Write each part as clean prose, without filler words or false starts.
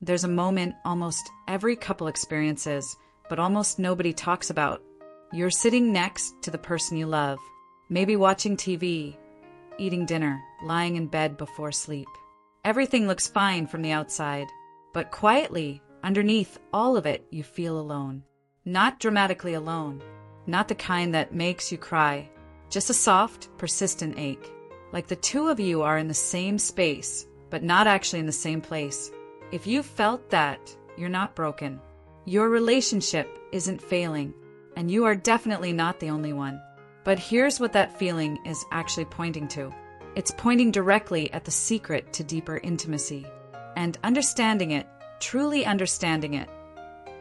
There's a moment almost every couple experiences, but almost nobody talks about. You're sitting next to the person you love, maybe watching TV, eating dinner, lying in bed before sleep. Everything looks fine from the outside, but quietly, underneath all of it, you feel alone. Not dramatically alone, not the kind that makes you cry, just a soft, persistent ache. Like the two of you are in the same space, but not actually in the same place. If you felt that, you're not broken. Your relationship isn't failing, and you are definitely not the only one. But here's what that feeling is actually pointing to. It's pointing directly at the secret to deeper intimacy. And understanding it, truly understanding it,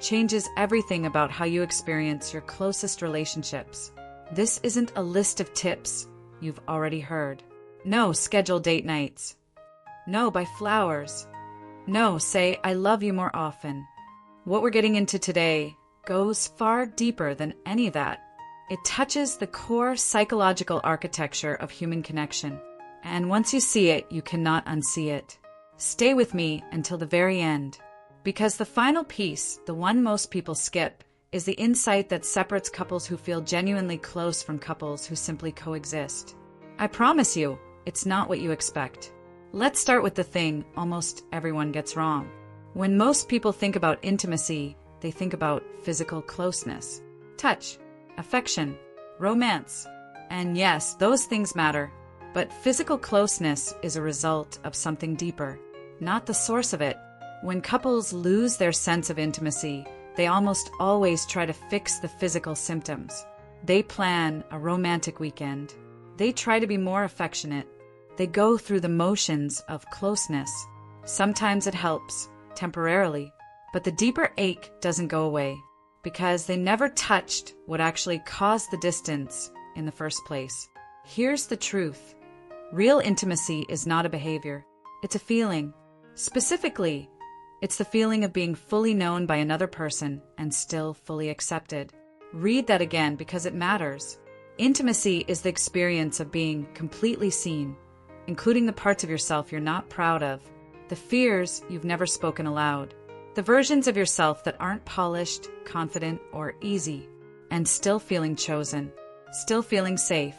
changes everything about how you experience your closest relationships. This isn't a list of tips you've already heard. No, schedule date nights. No, buy flowers. No, say, I love you more often. What we're getting into today goes far deeper than any of that. It touches the core psychological architecture of human connection. And once you see it, you cannot unsee it. Stay with me until the very end. Because the final piece, the one most people skip, is the insight that separates couples who feel genuinely close from couples who simply coexist. I promise you, it's not what you expect. Let's start with the thing almost everyone gets wrong. When most people think about intimacy, they think about physical closeness, touch, affection, romance. And yes, those things matter. But physical closeness is a result of something deeper, not the source of it. When couples lose their sense of intimacy, they almost always try to fix the physical symptoms. They plan a romantic weekend. They try to be more affectionate. They go through the motions of closeness. Sometimes it helps, temporarily, but the deeper ache doesn't go away because they never touched what actually caused the distance in the first place. Here's the truth. Real intimacy is not a behavior. It's a feeling. Specifically, it's the feeling of being fully known by another person and still fully accepted. Read that again because it matters. Intimacy is the experience of being completely seen, including the parts of yourself you're not proud of, the fears you've never spoken aloud, the versions of yourself that aren't polished, confident, or easy, and still feeling chosen, still feeling safe,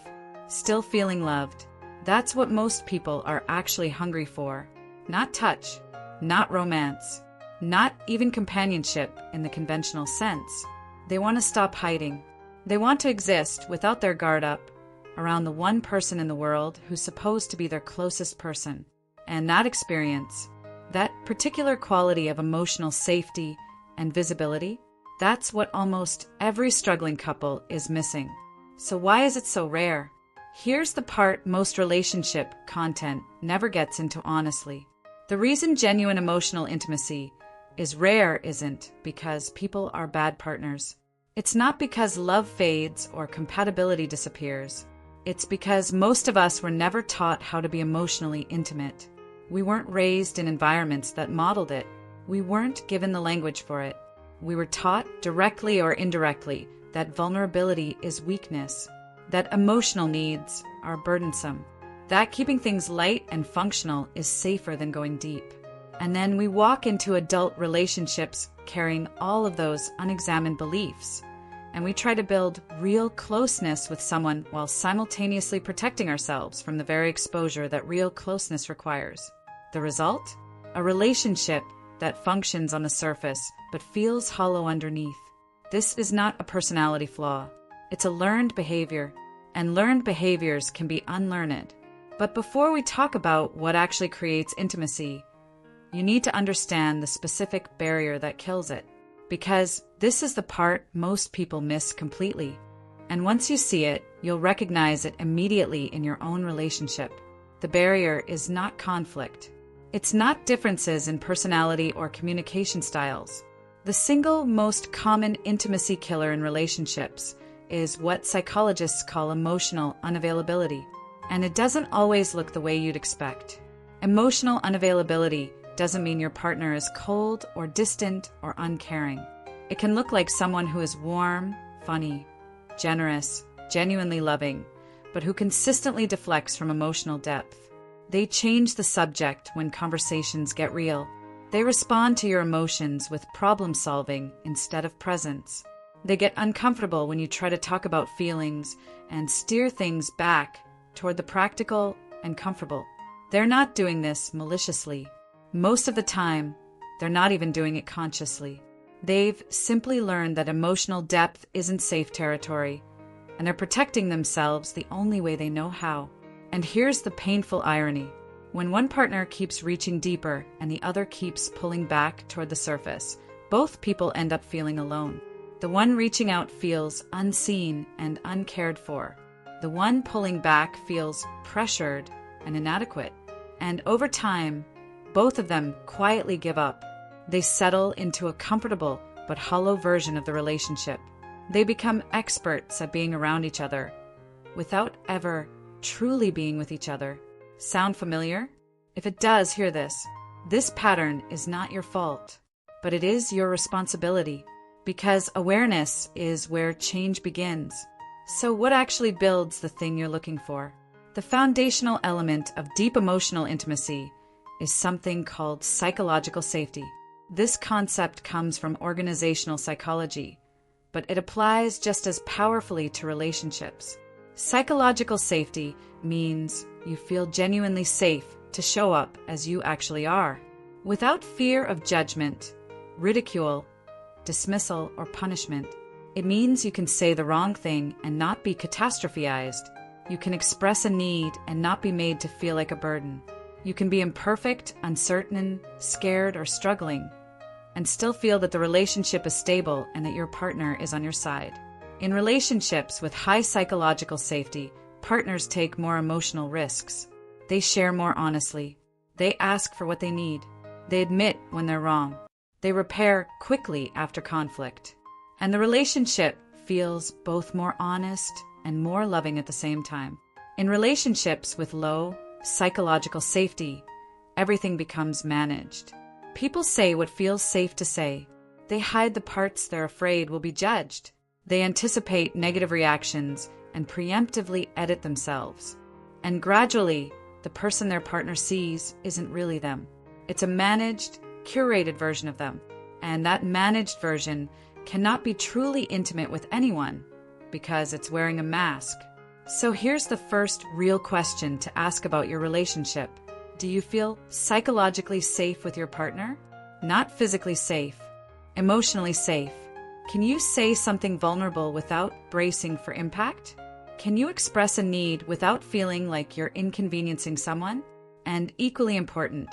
still feeling loved. That's what most people are actually hungry for. Not touch, not romance, not even companionship in the conventional sense. They want to stop hiding. They want to exist without their guard up, around the one person in the world who's supposed to be their closest person. And that experience, that particular quality of emotional safety and visibility, that's what almost every struggling couple is missing. So why is it so rare? Here's the part most relationship content never gets into honestly. The reason genuine emotional intimacy is rare isn't because people are bad partners. It's not because love fades or compatibility disappears. It's because most of us were never taught how to be emotionally intimate. We weren't raised in environments that modeled it. We weren't given the language for it. We were taught, directly or indirectly, that vulnerability is weakness, that emotional needs are burdensome, that keeping things light and functional is safer than going deep. And then we walk into adult relationships carrying all of those unexamined beliefs. And we try to build real closeness with someone while simultaneously protecting ourselves from the very exposure that real closeness requires. The result? A relationship that functions on the surface but feels hollow underneath. This is not a personality flaw. It's a learned behavior, and learned behaviors can be unlearned. But before we talk about what actually creates intimacy, you need to understand the specific barrier that kills it. Because this is the part most people miss completely. And once you see it, you'll recognize it immediately in your own relationship. The barrier is not conflict. It's not differences in personality or communication styles. The single most common intimacy killer in relationships is what psychologists call emotional unavailability. And it doesn't always look the way you'd expect. Emotional unavailability doesn't mean your partner is cold or distant or uncaring. It can look like someone who is warm, funny, generous, genuinely loving, but who consistently deflects from emotional depth. They change the subject when conversations get real. They respond to your emotions with problem solving instead of presence. They get uncomfortable when you try to talk about feelings and steer things back toward the practical and comfortable. They're not doing this maliciously. Most of the time, they're not even doing it consciously. They've simply learned that emotional depth isn't safe territory, and they're protecting themselves the only way they know how. And here's the painful irony. When one partner keeps reaching deeper and the other keeps pulling back toward the surface, both people end up feeling alone. The one reaching out feels unseen and uncared for. The one pulling back feels pressured and inadequate. And over time, both of them quietly give up. They settle into a comfortable but hollow version of the relationship. They become experts at being around each other without ever truly being with each other. Sound familiar? If it does, hear this. This pattern is not your fault, but it is your responsibility, because awareness is where change begins. So what actually builds the thing you're looking for? The foundational element of deep emotional intimacy is something called psychological safety. This concept comes from organizational psychology, but it applies just as powerfully to relationships. Psychological safety means you feel genuinely safe to show up as you actually are, without fear of judgment, ridicule, dismissal, or punishment. It means you can say the wrong thing and not be catastrophized. You can express a need and not be made to feel like a burden. You can be imperfect, uncertain, scared, or struggling, and still feel that the relationship is stable and that your partner is on your side. In relationships with high psychological safety, partners take more emotional risks. They share more honestly. They ask for what they need. They admit when they're wrong. They repair quickly after conflict. And the relationship feels both more honest and more loving at the same time. In relationships with low psychological safety, everything becomes managed. People say what feels safe to say. They hide the parts they're afraid will be judged. They anticipate negative reactions and preemptively edit themselves. And gradually, the person their partner sees isn't really them. It's a managed, curated version of them. And that managed version cannot be truly intimate with anyone because it's wearing a mask. So here's the first real question to ask about your relationship. Do you feel psychologically safe with your partner? Not physically safe, emotionally safe. Can you say something vulnerable without bracing for impact? Can you express a need without feeling like you're inconveniencing someone? And equally important,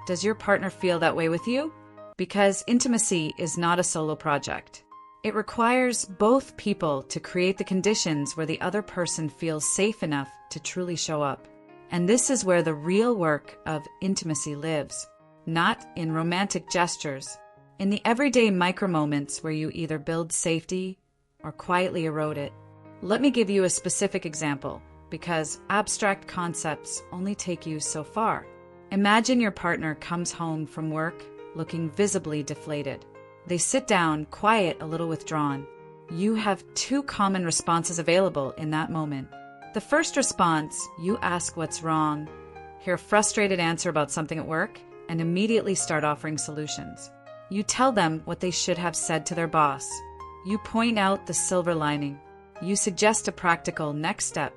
does your partner feel that way with you? Because intimacy is not a solo project. It requires both people to create the conditions where the other person feels safe enough to truly show up. And this is where the real work of intimacy lives, not in romantic gestures, in the everyday micro-moments where you either build safety or quietly erode it. Let me give you a specific example, because abstract concepts only take you so far. Imagine your partner comes home from work looking visibly deflated. They sit down, quiet, a little withdrawn. You have two common responses available in that moment. The first response, you ask what's wrong, hear a frustrated answer about something at work, and immediately start offering solutions. You tell them what they should have said to their boss. You point out the silver lining. You suggest a practical next step.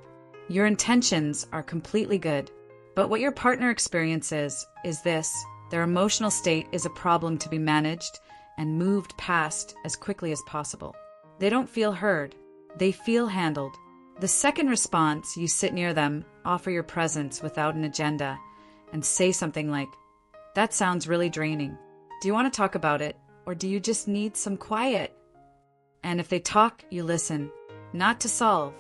Your intentions are completely good. But what your partner experiences is this: their emotional state is a problem to be managed and moved past as quickly as possible. They don't feel heard. They feel handled. The second response, you sit near them, offer your presence without an agenda, and say something like, "That sounds really draining. Do you want to talk about it, or do you just need some quiet?" And if they talk, you listen. Not to solve,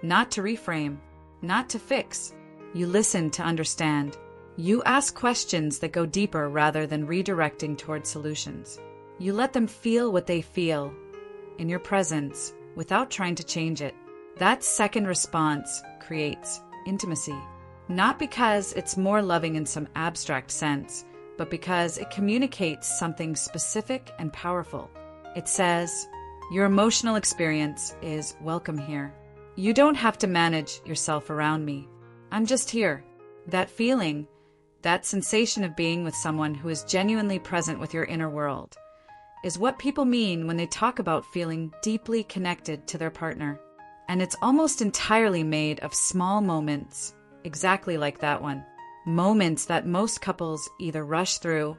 not to reframe, not to fix. You listen to understand. You ask questions that go deeper rather than redirecting toward solutions. You let them feel what they feel in your presence without trying to change it. That second response creates intimacy, not because it's more loving in some abstract sense, but because it communicates something specific and powerful. It says, your emotional experience is welcome here. You don't have to manage yourself around me. I'm just here. That feeling, That sensation of being with someone who is genuinely present with your inner world is what people mean when they talk about feeling deeply connected to their partner. And it's almost entirely made of small moments, exactly like that one. Moments that most couples either rush through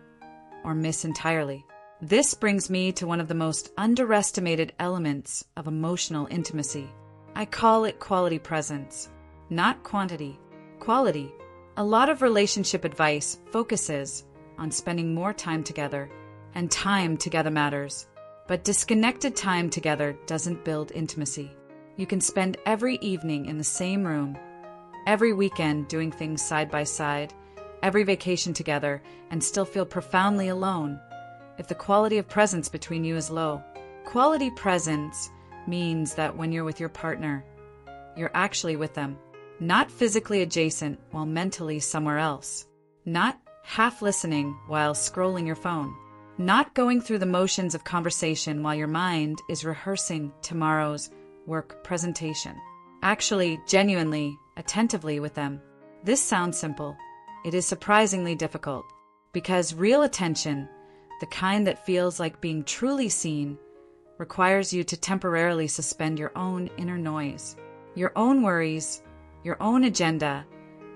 or miss entirely. This brings me to one of the most underestimated elements of emotional intimacy. I call it quality presence, not quantity. Quality. A lot of relationship advice focuses on spending more time together, and time together matters. But disconnected time together doesn't build intimacy. You can spend every evening in the same room, every weekend doing things side by side, every vacation together, and still feel profoundly alone if the quality of presence between you is low. Quality presence means that when you're with your partner, you're actually with them. Not physically adjacent while mentally somewhere else. Not half listening while scrolling your phone. Not going through the motions of conversation while your mind is rehearsing tomorrow's work presentation. Actually, genuinely, attentively with them. This sounds simple. It is surprisingly difficult, because real attention, the kind that feels like being truly seen, requires you to temporarily suspend your own inner noise, your own worries, your own agenda,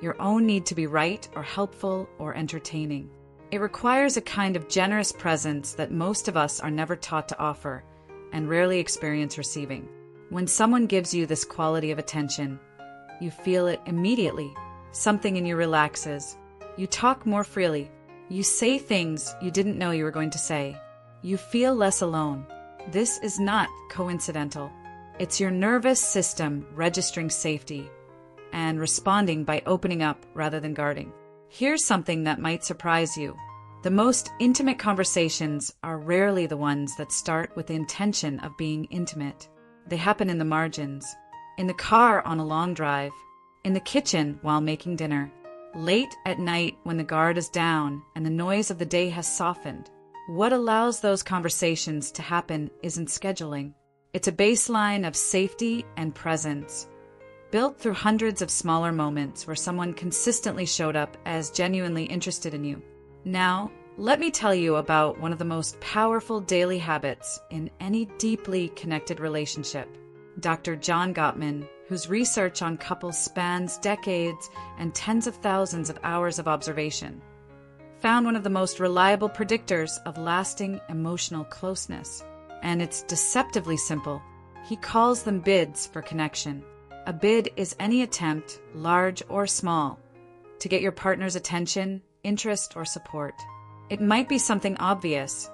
your own need to be right or helpful or entertaining. It requires a kind of generous presence that most of us are never taught to offer and rarely experience receiving. When someone gives you this quality of attention, you feel it immediately. Something in you relaxes. You talk more freely. You say things you didn't know you were going to say. You feel less alone. This is not coincidental. It's your nervous system registering safety and responding by opening up rather than guarding. Here's something that might surprise you. The most intimate conversations are rarely the ones that start with the intention of being intimate. They happen in the margins, in the car on a long drive, in the kitchen while making dinner, late at night when the guard is down and the noise of the day has softened. What allows those conversations to happen isn't scheduling. It's a baseline of safety and presence, built through hundreds of smaller moments where someone consistently showed up as genuinely interested in you. Now, let me tell you about one of the most powerful daily habits in any deeply connected relationship. Dr. John Gottman, whose research on couples spans decades and tens of thousands of hours of observation, found one of the most reliable predictors of lasting emotional closeness. And it's deceptively simple. He calls them bids for connection. A bid is any attempt, large or small, to get your partner's attention, interest, or support. It might be something obvious,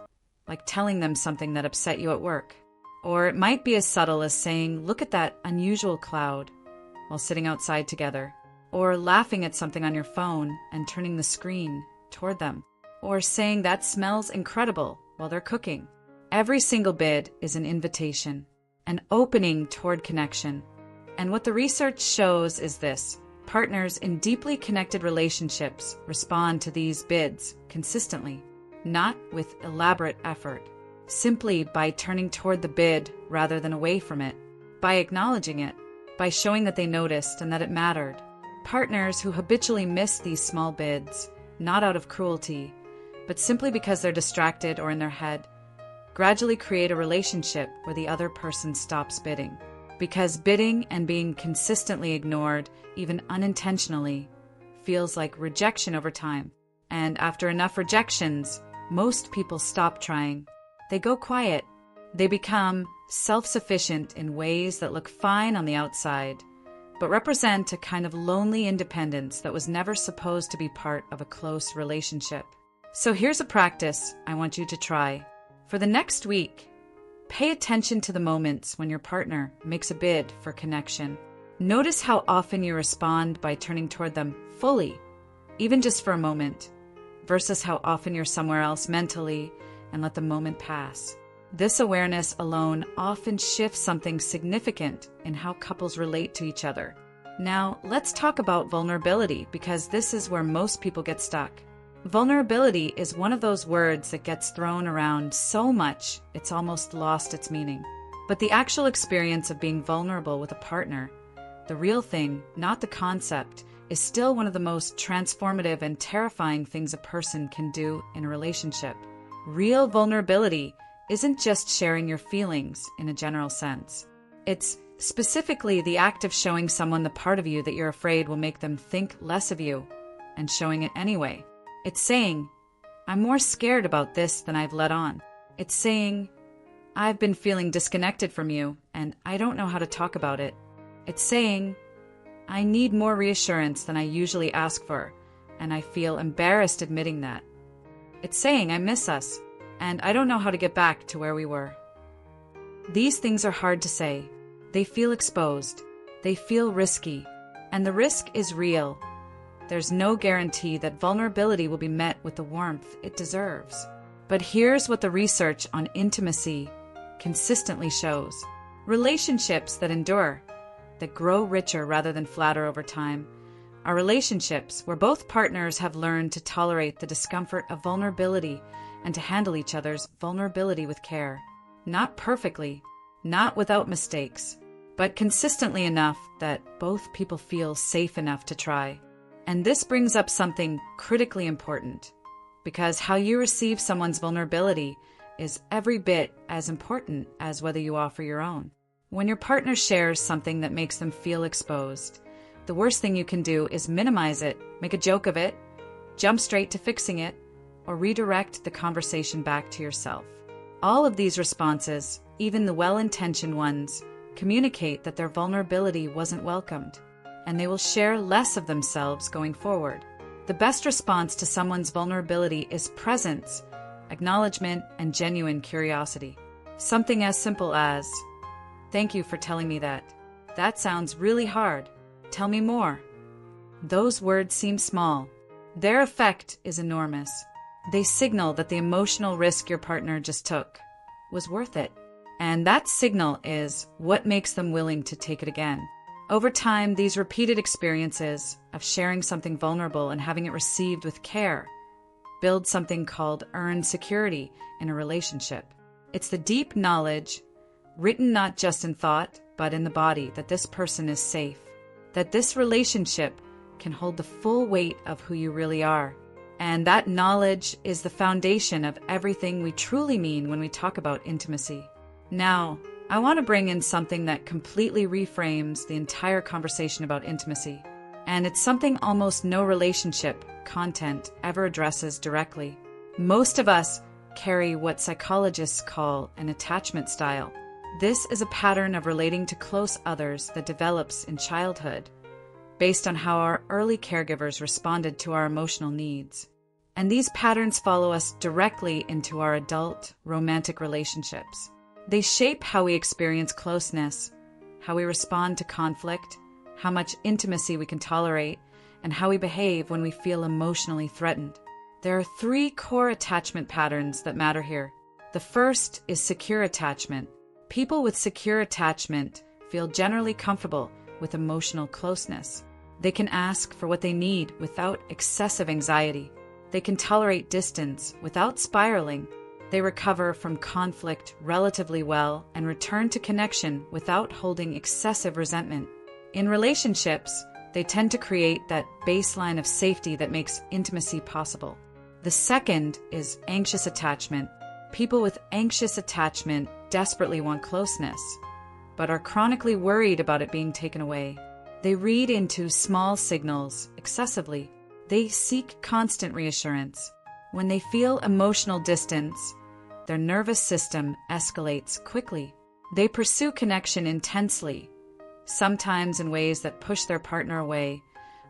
like telling them something that upset you at work. Or it might be as subtle as saying, "Look at that unusual cloud," while sitting outside together. Or laughing at something on your phone and turning the screen toward them. Or saying, "That smells incredible," while they're cooking. Every single bid is an invitation, an opening toward connection. And what the research shows is this: partners in deeply connected relationships respond to these bids consistently, not with elaborate effort, simply by turning toward the bid rather than away from it, by acknowledging it, by showing that they noticed and that it mattered. Partners who habitually miss these small bids, not out of cruelty, but simply because they're distracted or in their head, gradually create a relationship where the other person stops bidding. Because bidding and being consistently ignored, even unintentionally, feels like rejection over time. And after enough rejections, most people stop trying. They go quiet. They become self-sufficient in ways that look fine on the outside, but represent a kind of lonely independence that was never supposed to be part of a close relationship. So here's a practice I want you to try. For the next week, pay attention to the moments when your partner makes a bid for connection. Notice how often you respond by turning toward them fully, even just for a moment, versus how often you're somewhere else mentally and let the moment pass. This awareness alone often shifts something significant in how couples relate to each other. Now, let's talk about vulnerability, because this is where most people get stuck. Vulnerability is one of those words that gets thrown around so much it's almost lost its meaning. But the actual experience of being vulnerable with a partner, the real thing, not the concept, is still one of the most transformative and terrifying things a person can do in a relationship. Real vulnerability isn't just sharing your feelings in a general sense. It's specifically the act of showing someone the part of you that you're afraid will make them think less of you, and showing it anyway. It's saying, I'm more scared about this than I've let on. It's saying, I've been feeling disconnected from you, and I don't know how to talk about it. It's saying, I need more reassurance than I usually ask for, and I feel embarrassed admitting that. It's saying I miss us, and I don't know how to get back to where we were. These things are hard to say. They feel exposed. They feel risky. And the risk is real. There's no guarantee that vulnerability will be met with the warmth it deserves. But here's what the research on intimacy consistently shows. Relationships that endure, that grow richer rather than flatter over time, are relationships where both partners have learned to tolerate the discomfort of vulnerability and to handle each other's vulnerability with care. Not perfectly, not without mistakes, but consistently enough that both people feel safe enough to try. And this brings up something critically important, because how you receive someone's vulnerability is every bit as important as whether you offer your own. When your partner shares something that makes them feel exposed, the worst thing you can do is minimize it, make a joke of it, jump straight to fixing it, or redirect the conversation back to yourself. All of these responses, even the well-intentioned ones, communicate that their vulnerability wasn't welcomed, and they will share less of themselves going forward. The best response to someone's vulnerability is presence, acknowledgement, and genuine curiosity. Something as simple as, "Thank you for telling me that. That sounds really hard. Tell me more." Those words seem small. Their effect is enormous. They signal that the emotional risk your partner just took was worth it. And that signal is what makes them willing to take it again. Over time, these repeated experiences of sharing something vulnerable and having it received with care build something called earned security in a relationship. It's the deep knowledge, written not just in thought, but in the body, that this person is safe, that this relationship can hold the full weight of who you really are. And that knowledge is the foundation of everything we truly mean when we talk about intimacy. Now, I want to bring in something that completely reframes the entire conversation about intimacy. And it's something almost no relationship content ever addresses directly. Most of us carry what psychologists call an attachment style. This is a pattern of relating to close others that develops in childhood, based on how our early caregivers responded to our emotional needs. And these patterns follow us directly into our adult romantic relationships. They shape how we experience closeness, how we respond to conflict, how much intimacy we can tolerate, and how we behave when we feel emotionally threatened. There are 3 core attachment patterns that matter here. The first is secure attachment. People with secure attachment feel generally comfortable with emotional closeness. They can ask for what they need without excessive anxiety. They can tolerate distance without spiraling. They recover from conflict relatively well and return to connection without holding excessive resentment. In relationships, they tend to create that baseline of safety that makes intimacy possible. The second is anxious attachment. People with anxious attachment desperately want closeness, but are chronically worried about it being taken away. They read into small signals excessively. They seek constant reassurance. When they feel emotional distance, their nervous system escalates quickly. They pursue connection intensely, sometimes in ways that push their partner away,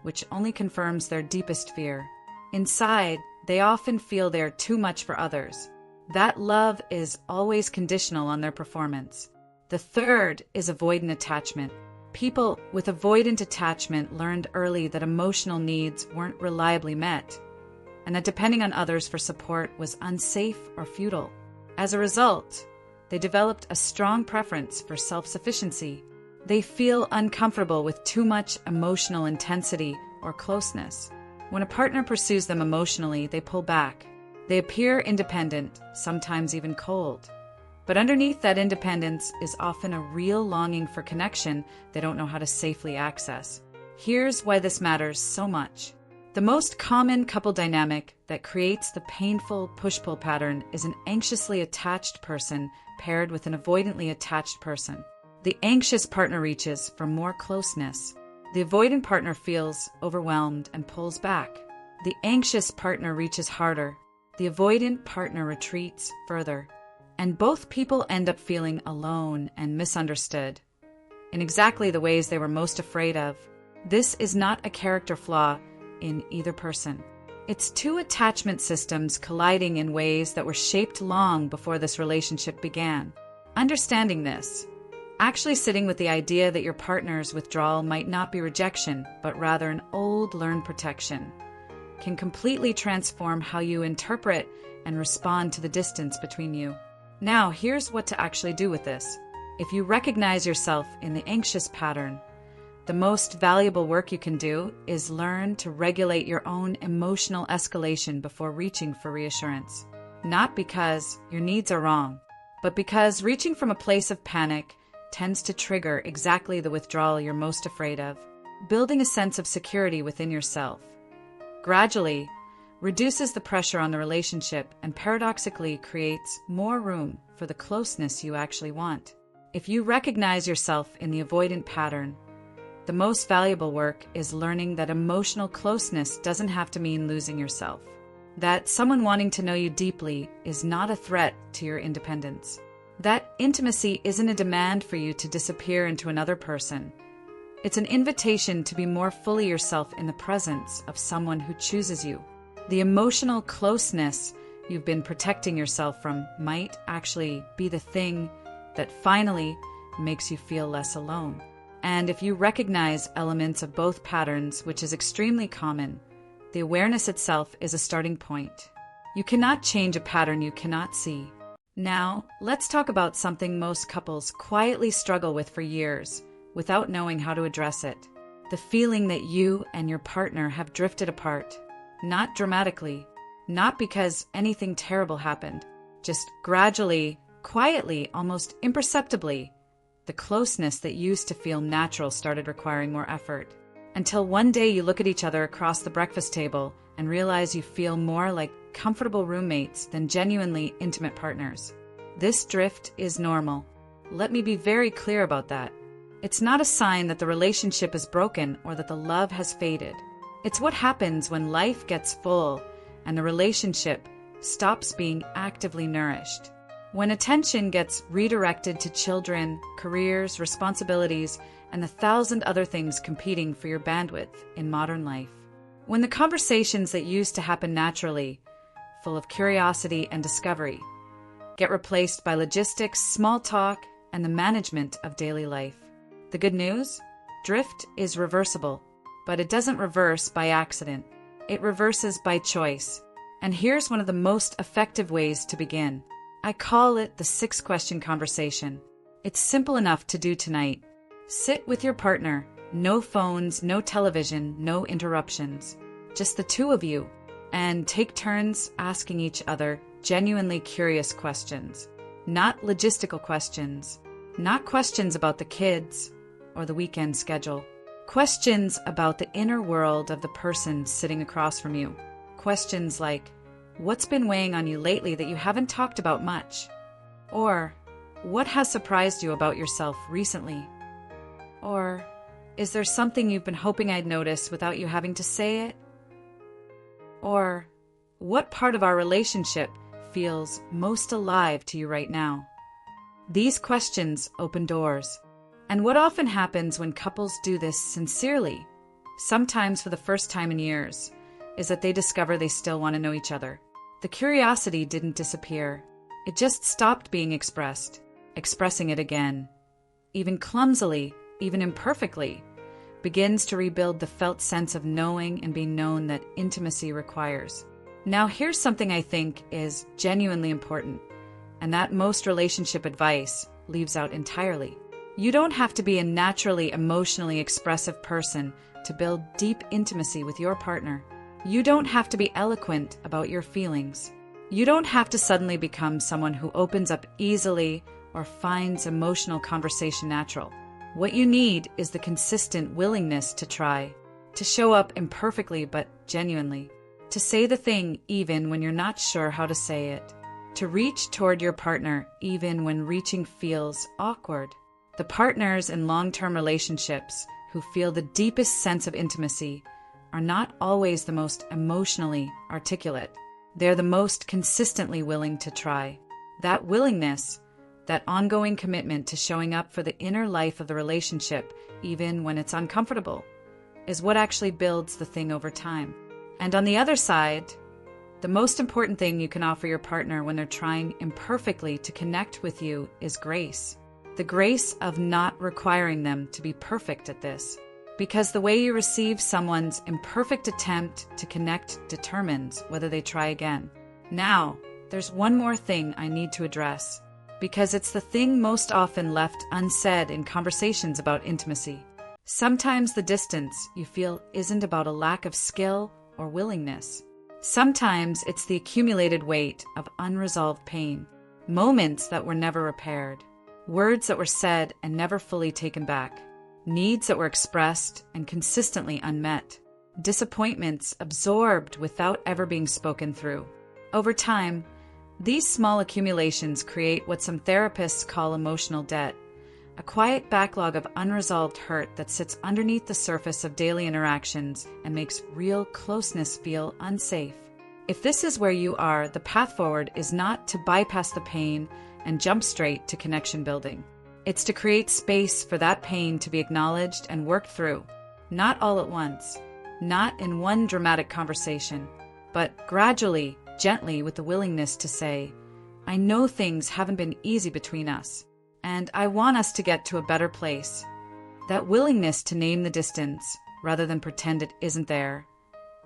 which only confirms their deepest fear. Inside, they often feel they are too much for others. That love is always conditional on their performance. The third is avoidant attachment. People with avoidant attachment learned early that emotional needs weren't reliably met, and that depending on others for support was unsafe or futile. As a result, they developed a strong preference for self-sufficiency. They feel uncomfortable with too much emotional intensity or closeness. When a partner pursues them emotionally, they pull back. They appear independent, sometimes even cold. But underneath that independence is often a real longing for connection they don't know how to safely access. Here's why this matters so much. The most common couple dynamic that creates the painful push-pull pattern is an anxiously attached person paired with an avoidantly attached person. The anxious partner reaches for more closeness. The avoidant partner feels overwhelmed and pulls back. The anxious partner reaches harder. The avoidant partner retreats further. And both people end up feeling alone and misunderstood in exactly the ways they were most afraid of. This is not a character flaw in either person. It's two attachment systems colliding in ways that were shaped long before this relationship began. Understanding this, actually sitting with the idea that your partner's withdrawal might not be rejection, but rather an old learned protection, can completely transform how you interpret and respond to the distance between you. Now, here's what to actually do with this. If you recognize yourself in the anxious pattern, the most valuable work you can do is learn to regulate your own emotional escalation before reaching for reassurance. Not because your needs are wrong, but because reaching from a place of panic tends to trigger exactly the withdrawal you're most afraid of. Building a sense of security within yourself gradually reduces the pressure on the relationship and paradoxically creates more room for the closeness you actually want. If you recognize yourself in the avoidant pattern, the most valuable work is learning that emotional closeness doesn't have to mean losing yourself. That someone wanting to know you deeply is not a threat to your independence. That intimacy isn't a demand for you to disappear into another person. It's an invitation to be more fully yourself in the presence of someone who chooses you. The emotional closeness you've been protecting yourself from might actually be the thing that finally makes you feel less alone. And if you recognize elements of both patterns, which is extremely common, the awareness itself is a starting point. You cannot change a pattern you cannot see. Now, let's talk about something most couples quietly struggle with for years without knowing how to address it. The feeling that you and your partner have drifted apart. Not dramatically, not because anything terrible happened, just gradually, quietly, almost imperceptibly, the closeness that used to feel natural started requiring more effort. Until one day you look at each other across the breakfast table and realize you feel more like comfortable roommates than genuinely intimate partners. This drift is normal. Let me be very clear about that. It's not a sign that the relationship is broken or that the love has faded. It's what happens when life gets full and the relationship stops being actively nourished. When attention gets redirected to children, careers, responsibilities, and the 1,000 other things competing for your bandwidth in modern life. When the conversations that used to happen naturally, full of curiosity and discovery, get replaced by logistics, small talk, and the management of daily life. The good news? Drift is reversible, but it doesn't reverse by accident. It reverses by choice. And here's one of the most effective ways to begin. I call it the 6-question conversation. It's simple enough to do tonight. Sit with your partner. No phones, no television, no interruptions. Just the two of you. And take turns asking each other genuinely curious questions. Not logistical questions. Not questions about the kids or the weekend schedule. Questions about the inner world of the person sitting across from you. Questions like, what's been weighing on you lately that you haven't talked about much? Or, what has surprised you about yourself recently? Or, is there something you've been hoping I'd notice without you having to say it? Or, what part of our relationship feels most alive to you right now? These questions open doors. And what often happens when couples do this sincerely, sometimes for the first time in years, is that they discover they still want to know each other. The curiosity didn't disappear. It just stopped being expressed, expressing it again, even clumsily, even imperfectly, begins to rebuild the felt sense of knowing and being known that intimacy requires. Now, here's something I think is genuinely important, and that most relationship advice leaves out entirely. You don't have to be a naturally emotionally expressive person to build deep intimacy with your partner. You don't have to be eloquent about your feelings. You don't have to suddenly become someone who opens up easily or finds emotional conversation natural. What you need is the consistent willingness to try, to show up imperfectly but genuinely, to say the thing even when you're not sure how to say it, to reach toward your partner even when reaching feels awkward. The partners in long-term relationships who feel the deepest sense of intimacy are not always the most emotionally articulate. They're the most consistently willing to try. That willingness, that ongoing commitment to showing up for the inner life of the relationship, even when it's uncomfortable, is what actually builds the thing over time. And on the other side, the most important thing you can offer your partner when they're trying imperfectly to connect with you is grace. The grace of not requiring them to be perfect at this. Because the way you receive someone's imperfect attempt to connect determines whether they try again. Now, there's one more thing I need to address, because it's the thing most often left unsaid in conversations about intimacy. Sometimes the distance you feel isn't about a lack of skill or willingness. Sometimes it's the accumulated weight of unresolved pain, moments that were never repaired, words that were said and never fully taken back, needs that were expressed and consistently unmet, disappointments absorbed without ever being spoken through. Over time, these small accumulations create what some therapists call emotional debt, a quiet backlog of unresolved hurt that sits underneath the surface of daily interactions and makes real closeness feel unsafe. If this is where you are, the path forward is not to bypass the pain and jump straight to connection building. It's to create space for that pain to be acknowledged and worked through, not all at once, not in one dramatic conversation, but gradually, gently, with the willingness to say, I know things haven't been easy between us, and I want us to get to a better place. That willingness to name the distance, rather than pretend it isn't there,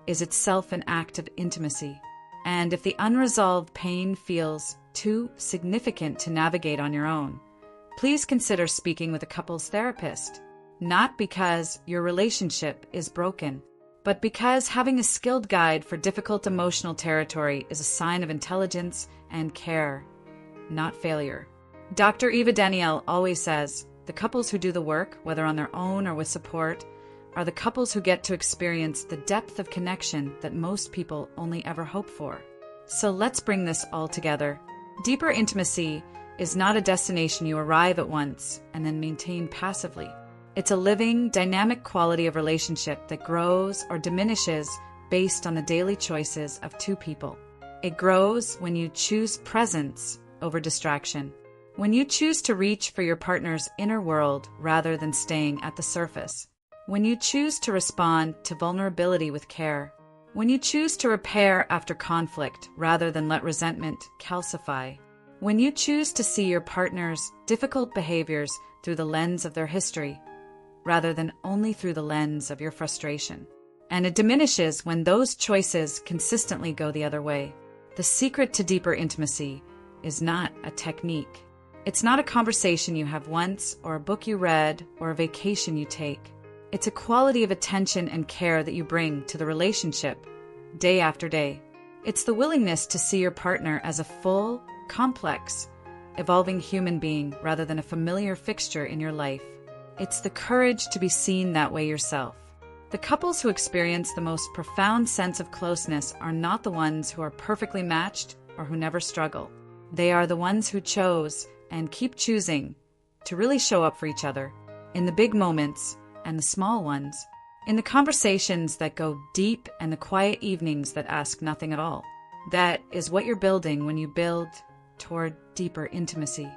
is itself an act of intimacy. And if the unresolved pain feels too significant to navigate on your own, please consider speaking with a couples therapist, not because your relationship is broken, but because having a skilled guide for difficult emotional territory is a sign of intelligence and care, not failure. Dr. Eva Danielle always says, the couples who do the work, whether on their own or with support, are the couples who get to experience the depth of connection that most people only ever hope for. So let's bring this all together. Deeper intimacy is not a destination you arrive at once and then maintain passively. It's a living, dynamic quality of relationship that grows or diminishes based on the daily choices of two people. It grows when you choose presence over distraction, when you choose to reach for your partner's inner world rather than staying at the surface, when you choose to respond to vulnerability with care, when you choose to repair after conflict rather than let resentment calcify, when you choose to see your partner's difficult behaviors through the lens of their history, rather than only through the lens of your frustration. And it diminishes when those choices consistently go the other way. The secret to deeper intimacy is not a technique. It's not a conversation you have once, or a book you read, or a vacation you take. It's a quality of attention and care that you bring to the relationship day after day. It's the willingness to see your partner as a full, complex, evolving human being rather than a familiar fixture in your life. It's the courage to be seen that way yourself. The couples who experience the most profound sense of closeness are not the ones who are perfectly matched or who never struggle. They are the ones who chose and keep choosing to really show up for each other in the big moments and the small ones, in the conversations that go deep and the quiet evenings that ask nothing at all. That is what you're building when you build toward deeper intimacy.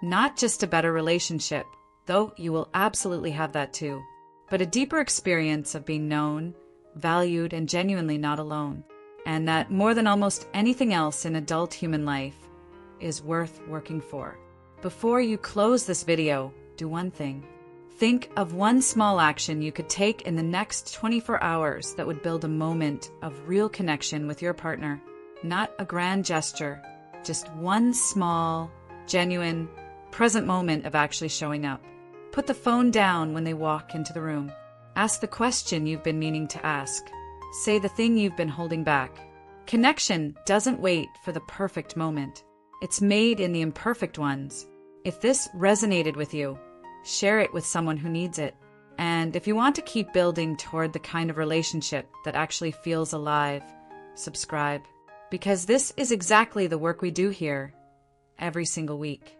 Not just a better relationship, though you will absolutely have that too, but a deeper experience of being known, valued, and genuinely not alone. And that more than almost anything else in adult human life is worth working for. Before you close this video, do one thing. Think of one small action you could take in the next 24 hours that would build a moment of real connection with your partner. Not a grand gesture, just one small, genuine, present moment of actually showing up. Put the phone down when they walk into the room. Ask the question you've been meaning to ask. Say the thing you've been holding back. Connection doesn't wait for the perfect moment. It's made in the imperfect ones. If this resonated with you, share it with someone who needs it. And if you want to keep building toward the kind of relationship that actually feels alive, subscribe. Because this is exactly the work we do here every single week.